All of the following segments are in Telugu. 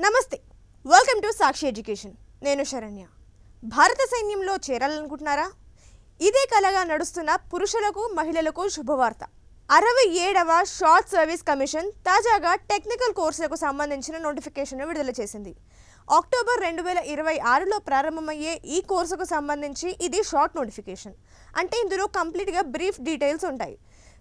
నమస్తే, వెల్కమ్ టు సాక్షి ఎడ్యుకేషన్. నేను శరణ్య. భారత సైన్యంలో చేరాలనుకుంటున్నారా? ఇదే కలగా నడుస్తున్న పురుషులకు మహిళలకు శుభవార్త. 67వ షార్ట్ సర్వీస్ కమిషన్ తాజాగా టెక్నికల్ కోర్సులకు సంబంధించిన నోటిఫికేషన్ విడుదల చేసింది. అక్టోబర్ 2026లో ప్రారంభమయ్యే ఈ కోర్సుకు సంబంధించి ఇది షార్ట్ నోటిఫికేషన్. అంటే ఇందులో కంప్లీట్గా బ్రీఫ్ డీటెయిల్స్ ఉంటాయి.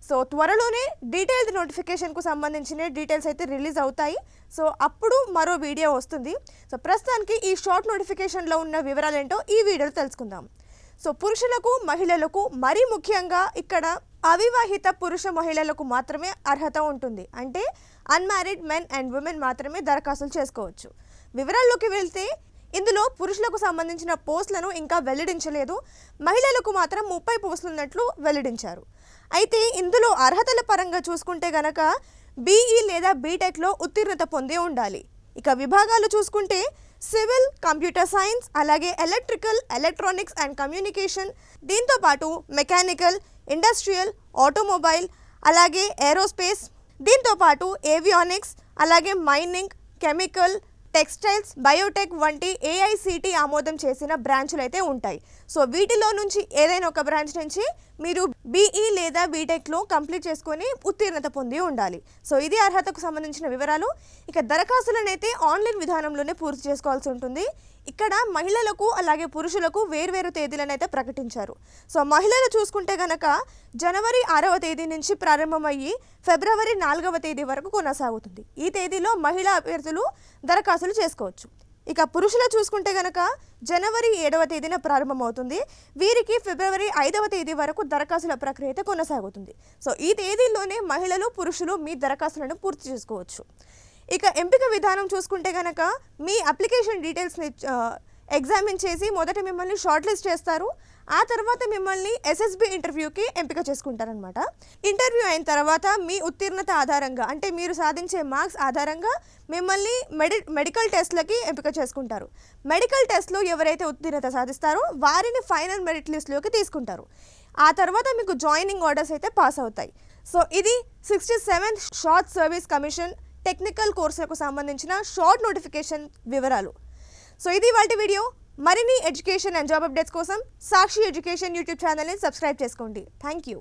సో త్వరలోనే డీటెయిల్డ్ నోటిఫికేషన్కు సంబంధించిన డీటెయిల్స్ అయితే రిలీజ్ అవుతాయి. సో అప్పుడు మరో వీడియో వస్తుంది. సో ప్రస్తుతానికి ఈ షార్ట్ నోటిఫికేషన్లో ఉన్న వివరాలు ఏంటో ఈ వీడియోలో తెలుసుకుందాం. సో పురుషులకు మహిళలకు మరీ ముఖ్యంగా ఇక్కడ అవివాహిత పురుష మహిళలకు మాత్రమే అర్హత ఉంటుంది. అంటే అన్మ్యారీడ్ మెన్ అండ్ ఉమెన్ మాత్రమే దరఖాస్తులు చేసుకోవచ్చు. వివరాల్లోకి వెళ్తే ఇందులో పురుషులకు సంబంధించిన పోస్టులను ఇంకా వెల్లడించలేదు. మహిళలకు మాత్రం 30 పోస్టులు ఉన్నట్లు వెల్లడించారు. అయితే ఇందులో అర్హతల పరంగా చూసుకుంటే గనక బీఈ లేదా బీటెక్లో ఉత్తీర్ణత పొంది ఉండాలి. ఇక విభాగాలు చూసుకుంటే సివిల్, కంప్యూటర్ సైన్స్, అలాగే ఎలక్ట్రికల్, ఎలక్ట్రానిక్స్ అండ్ కమ్యూనికేషన్, దీంతోపాటు మెకానికల్, ఇండస్ట్రియల్, ఆటోమొబైల్, అలాగే ఏరోస్పేస్, దీంతోపాటు ఏవియానిక్స్, అలాగే మైనింగ్, కెమికల్, టెక్స్టైల్స్, బయోటెక్ వంటి ఏఐసిటి ఆమోదం చేసిన బ్రాంచులు అయితే ఉంటాయి. సో వీటిలో నుంచి ఏదైనా ఒక బ్రాంచ్ నుంచి మీరు బీఈ లేదా బీటెక్లో కంప్లీట్ చేసుకొని ఉత్తీర్ణత పొంది ఉండాలి. సో ఇది అర్హతకు సంబంధించిన వివరాలు. ఇక దరఖాస్తులను అయితే ఆన్లైన్ విధానంలోనే పూర్తి చేసుకోవాల్సి ఉంటుంది. ఇక్కడ మహిళలకు అలాగే పురుషులకు వేర్వేరు తేదీలను అయితే ప్రకటించారు. సో మహిళలు చూసుకుంటే కనుక జనవరి 6వ తేదీ నుంచి ప్రారంభమయ్యి ఫిబ్రవరి 4వ తేదీ వరకు కొనసాగుతుంది. ఈ తేదీలో మహిళా అభ్యర్థులు దరఖాస్తులు చేసుకోవచ్చు. ఇక పురుషులు చూసుకుంటే కనుక జనవరి 7వ తేదీన ప్రారంభమవుతుంది. వీరికి ఫిబ్రవరి 5వ తేదీ వరకు దరఖాస్తుల ప్రక్రియ అయితే కొనసాగుతుంది. సో ఈ తేదీల్లోనే మహిళలు పురుషులు మీ దరఖాస్తులను పూర్తి చేసుకోవచ్చు. ఇక ఎంపిక విధానం చూసుకుంటే కనుక మీ అప్లికేషన్ డీటెయిల్స్ని ఎగ్జామిన్ చేసి మొదట మిమ్మల్ని షార్ట్ లిస్ట్ చేస్తారు. ఆ తర్వాత మిమ్మల్ని ఎస్ఎస్బి ఇంటర్వ్యూకి ఎంపిక చేసుకుంటారనమాట. ఇంటర్వ్యూ అయిన తర్వాత మీ ఉత్తీర్ణత ఆధారంగా, అంటే మీరు సాధించే మార్క్స్ ఆధారంగా మిమ్మల్ని మెడికల్ టెస్ట్లకి ఎంపిక చేసుకుంటారు. మెడికల్ టెస్ట్లో ఎవరైతే ఉత్తీర్ణత సాధిస్తారో వారిని ఫైనల్ మెరిట్ లిస్ట్లోకి తీసుకుంటారు. ఆ తర్వాత మీకు జాయినింగ్ ఆర్డర్స్ అయితే పాస్ అవుతాయి. సో ఇది 67th short service commission technical కోర్సులకు సంబంధించిన షార్ట్ నోటిఫికేషన్ వివరాలు. సో ఇది వాటి వీడియో. మరిన్ని ఎడ్యుకేషన్ అండ్ జాబ్ అప్డేట్స్ కోసం సాక్షి ఎడ్యుకేషన్ యూట్యూబ్ ఛానల్ని సబ్స్క్రైబ్ చేసుకోండి. Thank you.